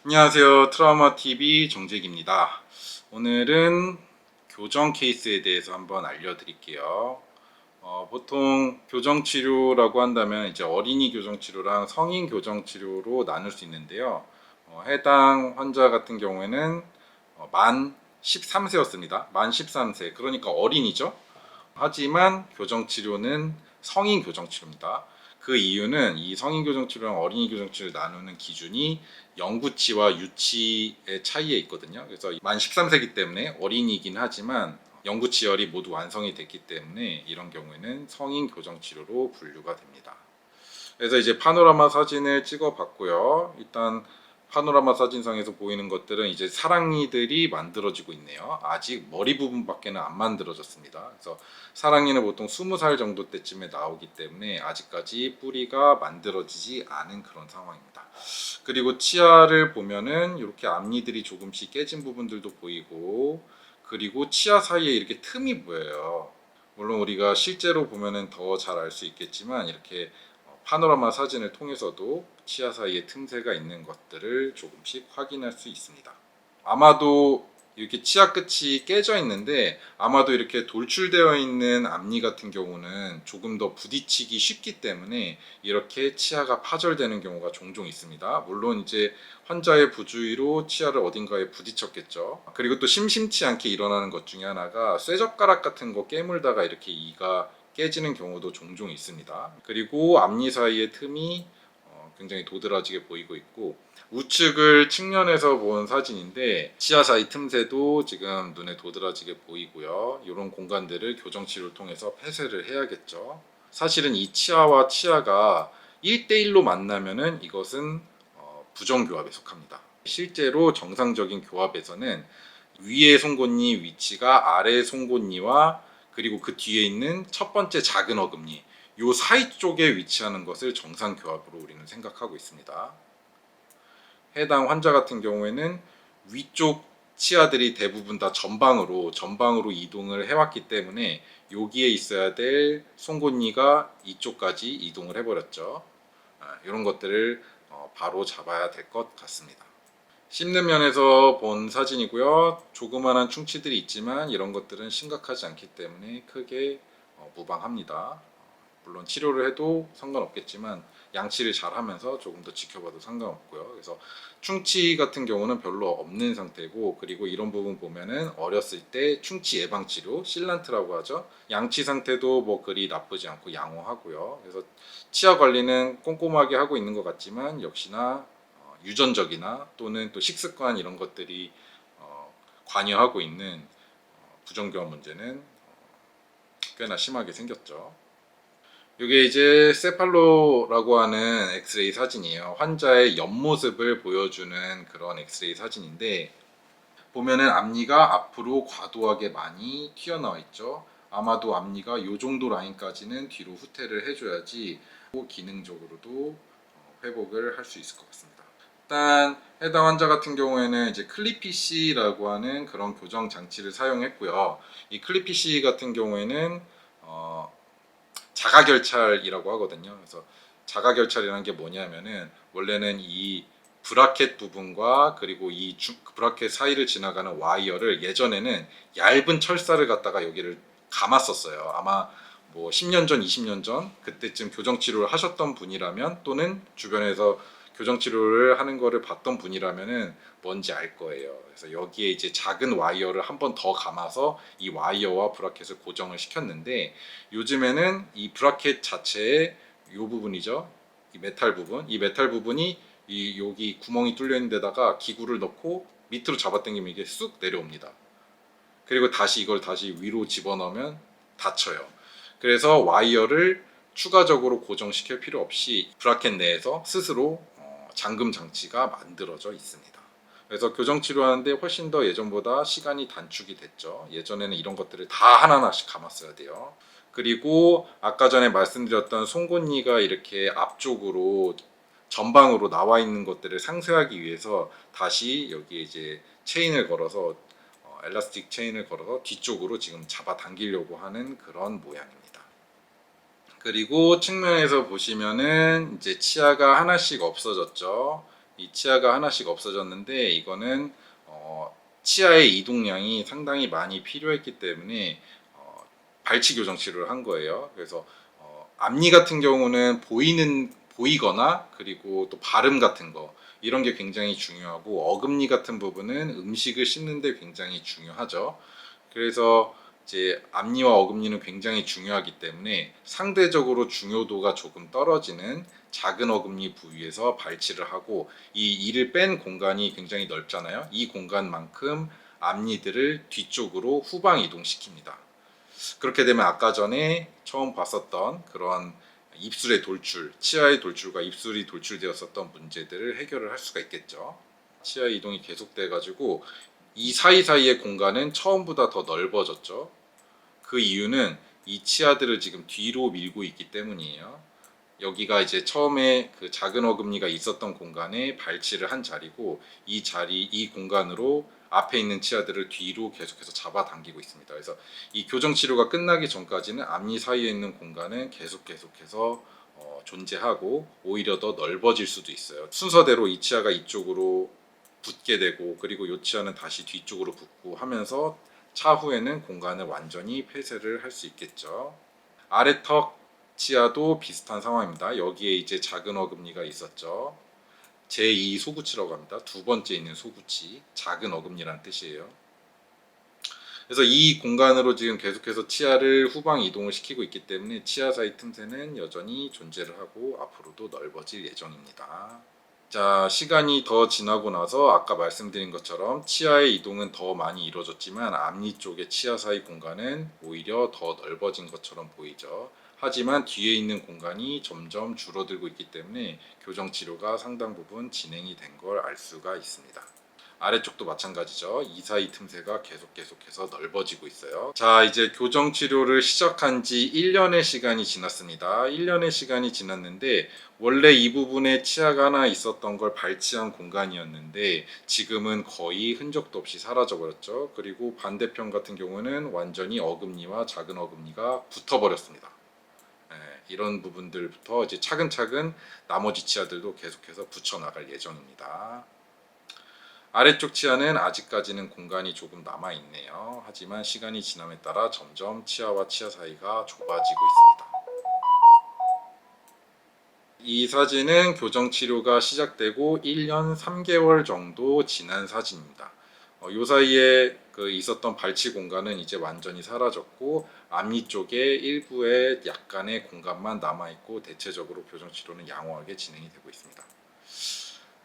안녕하세요. 트라우마TV 정재기입니다. 오늘은 교정 케이스에 대해서 한번 알려드릴게요. 보통 교정치료라고 한다면 이제 어린이 교정치료랑 성인 교정치료로 나눌 수 있는데요. 해당 환자 같은 경우에는 만 13세였습니다. 만 13세. 그러니까 어린이죠. 하지만 교정치료는 성인 교정치료입니다. 그 이유는 이 성인 교정치료랑 어린이 교정치료를 나누는 기준이 영구치와 유치의 차이에 있거든요. 그래서 만 13세이기 때문에 어린이긴 하지만 영구치열이 모두 완성이 됐기 때문에 이런 경우에는 성인 교정치료로 분류가 됩니다. 그래서 이제 파노라마 사진을 찍어 봤고요. 일단 파노라마 사진상에서 보이는 것들은 이제 사랑니들이 만들어지고 있네요. 아직 머리 부분밖에는 안 만들어졌습니다. 그래서 사랑니는 보통 20살 정도 때쯤에 나오기 때문에 아직까지 뿌리가 만들어지지 않은 그런 상황입니다. 그리고 치아를 보면은 이렇게 앞니들이 조금씩 깨진 부분들도 보이고, 그리고 치아 사이에 이렇게 틈이 보여요. 물론 우리가 실제로 보면은 더 잘 알 수 있겠지만 이렇게 파노라마 사진을 통해서도 치아 사이에 틈새가 있는 것들을 조금씩 확인할 수 있습니다. 아마도 이렇게 치아 끝이 깨져 있는데 아마도 이렇게 돌출되어 있는 앞니 같은 경우는 조금 더 부딪히기 쉽기 때문에 이렇게 치아가 파절되는 경우가 종종 있습니다. 물론 이제 환자의 부주의로 치아를 어딘가에 부딪혔겠죠. 그리고 또 심심치 않게 일어나는 것 중에 하나가 쇠젓가락 같은 거 깨물다가 이렇게 이가 깨지는 경우도 종종 있습니다. 그리고 앞니 사이의 틈이 굉장히 도드라지게 보이고 있고, 우측을 측면에서 본 사진인데 치아 사이 틈새도 지금 눈에 도드라지게 보이고요. 이런 공간들을 교정치료를 통해서 폐쇄를 해야겠죠. 사실은 이 치아와 치아가 1대1로 만나면은 이것은 부정교합에 속합니다. 실제로 정상적인 교합에서는 위의 송곳니 위치가 아래 송곳니와 그리고 그 뒤에 있는 첫 번째 작은 어금니 요 사이 쪽에 위치하는 것을 정상 교합으로 우리는 생각하고 있습니다. 해당 환자 같은 경우에는 위쪽 치아들이 대부분 다 전방으로 이동을 해왔기 때문에 여기에 있어야 될 송곳니가 이쪽까지 이동을 해버렸죠. 이런 것들을 바로 잡아야 될 것 같습니다. 씹는 면에서 본 사진이고요. 조그만한 충치들이 있지만 이런 것들은 심각하지 않기 때문에 크게 무방합니다. 물론 치료를 해도 상관없겠지만 양치를 잘 하면서 조금 더 지켜봐도 상관없고요. 그래서 충치 같은 경우는 별로 없는 상태고, 그리고 이런 부분 보면은 어렸을 때 충치 예방 치료 실란트라고 하죠. 양치 상태도 뭐 그리 나쁘지 않고 양호하고요. 그래서 치아 관리는 꼼꼼하게 하고 있는 것 같지만 역시나 유전적이나 또는 또 식습관 이런 것들이 관여하고 있는 부정교합 문제는 꽤나 심하게 생겼죠. 이게 이제 세팔로라고 하는 엑스레이 사진이에요. 환자의 옆모습을 보여주는 그런 엑스레이 사진인데, 보면은 앞니가 앞으로 과도하게 많이 튀어나와 있죠. 아마도 앞니가 이 정도 라인까지는 뒤로 후퇴를 해줘야지 기능적으로도 회복을 할 수 있을 것 같습니다. 일단 해당 환자 같은 경우에는 이제 클리피시라고 하는 그런 교정 장치를 사용했고요. 이 클리피시 같은 경우에는 자가결찰이라고 하거든요. 그래서 자가결찰이라는 게 뭐냐면은 원래는 이 브라켓 부분과 그리고 이 브라켓 사이를 지나가는 와이어를 예전에는 얇은 철사를 갖다가 여기를 감았었어요. 아마 뭐 10년 전, 20년 전 그때쯤 교정 치료를 하셨던 분이라면 또는 주변에서 교정 치료를 하는 거를 봤던 분이라면은 뭔지 알 거예요. 그래서 여기에 이제 작은 와이어를 한 번 더 감아서 이 와이어와 브라켓을 고정을 시켰는데, 요즘에는 이 브라켓 자체의 이 부분이죠. 이 메탈 부분이 이 여기 구멍이 뚫려 있는 데다가 기구를 넣고 밑으로 잡아당기면 이게 쑥 내려옵니다. 그리고 다시 이걸 다시 위로 집어넣으면 닫혀요. 그래서 와이어를 추가적으로 고정시킬 필요 없이 브라켓 내에서 스스로 잠금 장치가 만들어져 있습니다. 그래서 교정 치료하는데 훨씬 더 예전보다 시간이 단축이 됐죠. 예전에는 이런 것들을 다 하나하나씩 감았어야 돼요. 그리고 아까 전에 말씀드렸던 송곳니가 이렇게 앞쪽으로 전방으로 나와 있는 것들을 상쇄하기 위해서 다시 여기에 이제 체인을 걸어서 엘라스틱 체인을 걸어서 뒤쪽으로 지금 잡아당기려고 하는 그런 모양입니다. 그리고 측면에서 보시면은 이제 치아가 하나씩 없어졌죠. 이 치아가 하나씩 없어졌는데 이거는 치아의 이동량이 상당히 많이 필요했기 때문에 발치 교정 치료를 한 거예요. 그래서 앞니 같은 경우는 보이거나 그리고 또 발음 같은 거 이런 게 굉장히 중요하고 어금니 같은 부분은 음식을 씹는데 굉장히 중요하죠. 그래서 이제 앞니와 어금니는 굉장히 중요하기 때문에 상대적으로 중요도가 조금 떨어지는 작은 어금니 부위에서 발치를 하고 이 이를 뺀 공간이 굉장히 넓잖아요. 이 공간만큼 앞니들을 뒤쪽으로 후방 이동시킵니다. 그렇게 되면 아까 전에 처음 봤었던 그런 입술의 돌출, 치아의 돌출과 입술이 돌출되었었던 문제들을 해결을 할 수가 있겠죠. 치아 이동이 계속돼 가지고 이 사이사이의 공간은 처음보다 더 넓어졌죠. 그 이유는 이 치아들을 지금 뒤로 밀고 있기 때문이에요. 여기가 이제 처음에 그 작은 어금니가 있었던 공간에 발치를 한 자리고 이 공간으로 앞에 있는 치아들을 뒤로 계속해서 잡아당기고 있습니다. 그래서 이 교정 치료가 끝나기 전까지는 앞니 사이에 있는 공간은 계속해서 존재하고 오히려 더 넓어질 수도 있어요. 순서대로 이 치아가 이쪽으로 붙게 되고 그리고 이 치아는 다시 뒤쪽으로 붙고 하면서 차후에는 공간을 완전히 폐쇄를 할 수 있겠죠. 아래턱 치아도 비슷한 상황입니다. 여기에 이제 작은 어금니가 있었죠. 제2 소구치라고 합니다. 두 번째 있는 소구치, 작은 어금니란 뜻이에요. 그래서 이 공간으로 지금 계속해서 치아를 후방 이동을 시키고 있기 때문에 치아 사이 틈새는 여전히 존재를 하고 앞으로도 넓어질 예정입니다. 자, 시간이 더 지나고 나서 아까 말씀드린 것처럼 치아의 이동은 더 많이 이루어졌지만 앞니 쪽의 치아 사이 공간은 오히려 더 넓어진 것처럼 보이죠. 하지만 뒤에 있는 공간이 점점 줄어들고 있기 때문에 교정 치료가 상당 부분 진행이 된 걸 알 수가 있습니다. 아래쪽도 마찬가지죠. 이 사이 틈새가 계속해서 넓어지고 있어요. 자, 이제 교정 치료를 시작한 지 1년의 시간이 지났습니다. 1년의 시간이 지났는데 원래 이 부분에 치아가 하나 있었던 걸 발치한 공간이었는데 지금은 거의 흔적도 없이 사라져 버렸죠. 그리고 반대편 같은 경우는 완전히 어금니와 작은 어금니가 붙어 버렸습니다. 이런 부분들부터 이제 차근차근 나머지 치아들도 계속해서 붙여 나갈 예정입니다. 아래쪽 치아는 아직까지는 공간이 조금 남아 있네요. 하지만 시간이 지남에 따라 점점 치아와 치아 사이가 좁아지고 있습니다. 이 사진은 교정 치료가 시작되고 1년 3개월 정도 지난 사진입니다. 이 사이에 있었던 발치 공간은 이제 완전히 사라졌고 앞니 쪽에 일부의 약간의 공간만 남아 있고 대체적으로 교정 치료는 양호하게 진행이 되고 있습니다.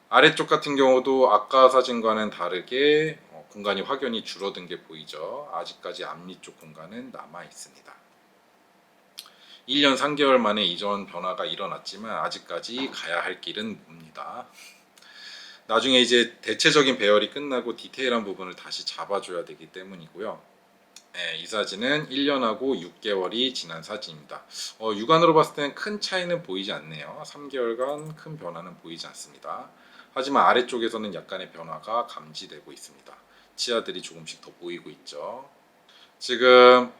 아래쪽 같은 경우도 아까 사진과는 다르게 공간이 확연히 줄어든 게 보이죠. 아직까지 앞니 쪽 공간은 남아 있습니다. 1년 3개월 만에 이전 변화가 일어났지만 아직까지 가야 할 길은 멉니다. 나중에 이제 대체적인 배열이 끝나고 디테일한 부분을 다시 잡아줘야 되기 때문이고요. 네, 이 사진은 1년하고 6개월이 지난 사진입니다. 육안으로 봤을 때는 큰 차이는 보이지 않네요. 3개월간 큰 변화는 보이지 않습니다. 하지만 아래쪽에서는 약간의 변화가 감지되고 있습니다. 치아들이 조금씩 더 보이고 있죠. 지금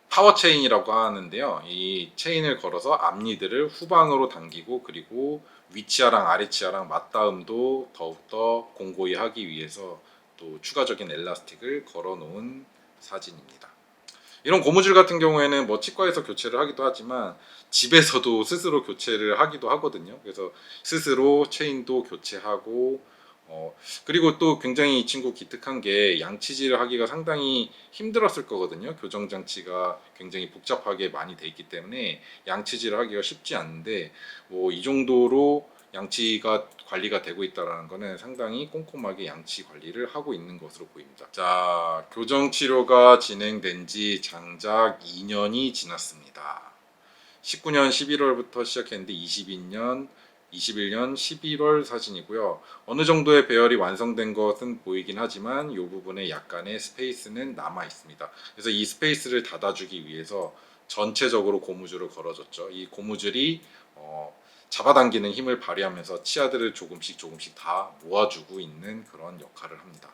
파워 체인이라고 하는데요. 이 체인을 걸어서 앞니들을 후방으로 당기고 그리고 위치아랑 아래치아랑 맞닿음도 더욱더 공고히 하기 위해서 또 추가적인 엘라스틱을 걸어 놓은 사진입니다. 이런 고무줄 같은 경우에는 뭐 치과에서 교체를 하기도 하지만 집에서도 스스로 교체를 하기도 하거든요. 그래서 스스로 체인도 교체하고 그리고 또 굉장히 이 친구 기특한 게 양치질을 하기가 상당히 힘들었을 거거든요. 교정 장치가 굉장히 복잡하게 많이 돼 있기 때문에 양치질을 하기가 쉽지 않은데 뭐 이 정도로 양치가 관리가 되고 있다는 것은 상당히 꼼꼼하게 양치 관리를 하고 있는 것으로 보입니다. 자, 교정 치료가 진행된 지 장작 2년이 지났습니다. 19년 11월부터 시작했는데 21년 11월 사진이고요. 어느 정도의 배열이 완성된 것은 보이긴 하지만 이 부분에 약간의 스페이스는 남아 있습니다. 그래서 이 스페이스를 닫아주기 위해서 전체적으로 고무줄을 걸어줬죠. 이 고무줄이 잡아당기는 힘을 발휘하면서 치아들을 조금씩 다 모아주고 있는 그런 역할을 합니다.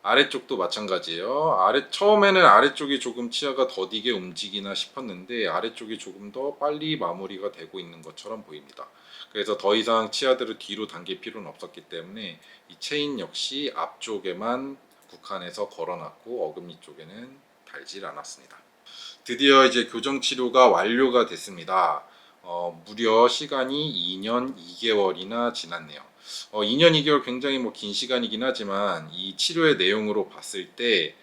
아래쪽도 마찬가지예요. 처음에는 아래쪽이 조금 치아가 더디게 움직이나 싶었는데 아래쪽이 조금 더 빨리 마무리가 되고 있는 것처럼 보입니다. 그래서 더 이상 치아들을 뒤로 당길 필요는 없었기 때문에 이 체인 역시 앞쪽에만 국한해서 걸어놨고 어금니 쪽에는 달질 않았습니다. 드디어 이제 교정 치료가 완료가 됐습니다. 무려 시간이 2년 2개월이나 지났네요. 2년 2개월 굉장히 뭐 긴 시간이긴 하지만 이 치료의 내용으로 봤을 때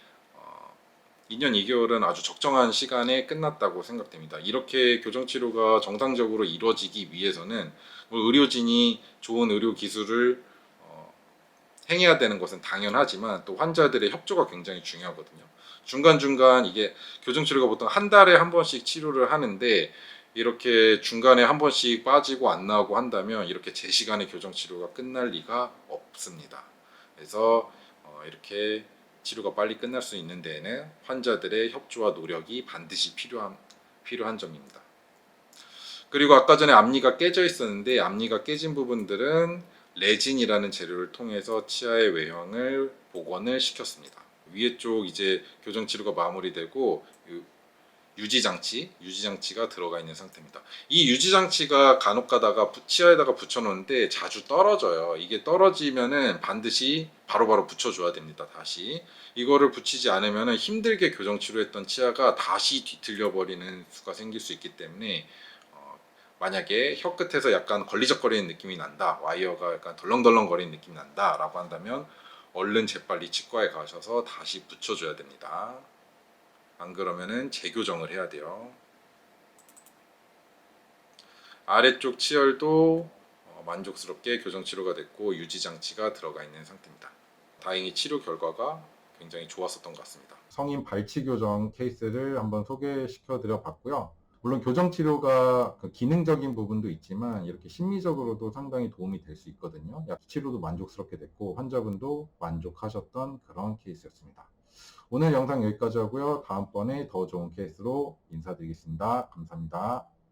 2년 2개월은 아주 적정한 시간에 끝났다고 생각됩니다. 이렇게 교정 치료가 정상적으로 이루어지기 위해서는 뭐 의료진이 좋은 의료 기술을 행해야 되는 것은 당연하지만 또 환자들의 협조가 굉장히 중요하거든요. 중간중간 이게 교정치료가 보통 한 달에 한 번씩 치료를 하는데 이렇게 중간에 한 번씩 빠지고 안 나오고 한다면 이렇게 제 시간에 교정치료가 끝날 리가 없습니다. 그래서 이렇게 치료가 빨리 끝날 수 있는 데에는 환자들의 협조와 노력이 반드시 필요한 점입니다. 그리고 아까 전에 앞니가 깨져 있었는데 앞니가 깨진 부분들은 레진이라는 재료를 통해서 치아의 외형을 복원을 시켰습니다. 위에 쪽 이제 교정 치료가 마무리되고 유지장치가 들어가 있는 상태입니다. 이 유지장치가 간혹 가다가 치아에다가 붙여놓는데 자주 떨어져요. 이게 떨어지면은 반드시 바로바로 붙여줘야 됩니다. 다시 이거를 붙이지 않으면 힘들게 교정 치료했던 치아가 다시 뒤틀려 버리는 수가 생길 수 있기 때문에 만약에 혀 끝에서 약간 걸리적거리는 느낌이 난다, 와이어가 약간 덜렁덜렁 거리는 느낌이 난다 라고 한다면 얼른 재빨리 치과에 가셔서 다시 붙여줘야 됩니다. 안 그러면은 재교정을 해야 돼요. 아래쪽 치열도 만족스럽게 교정 치료가 됐고 유지장치가 들어가 있는 상태입니다. 다행히 치료 결과가 굉장히 좋았었던 것 같습니다. 성인 발치 교정 케이스를 한번 소개시켜 드려 봤고요. 물론 교정 치료가 기능적인 부분도 있지만 이렇게 심리적으로도 상당히 도움이 될 수 있거든요. 약 치료도 만족스럽게 됐고 환자분도 만족하셨던 그런 케이스였습니다. 오늘 영상 여기까지 하고요. 다음번에 더 좋은 케이스로 인사드리겠습니다. 감사합니다.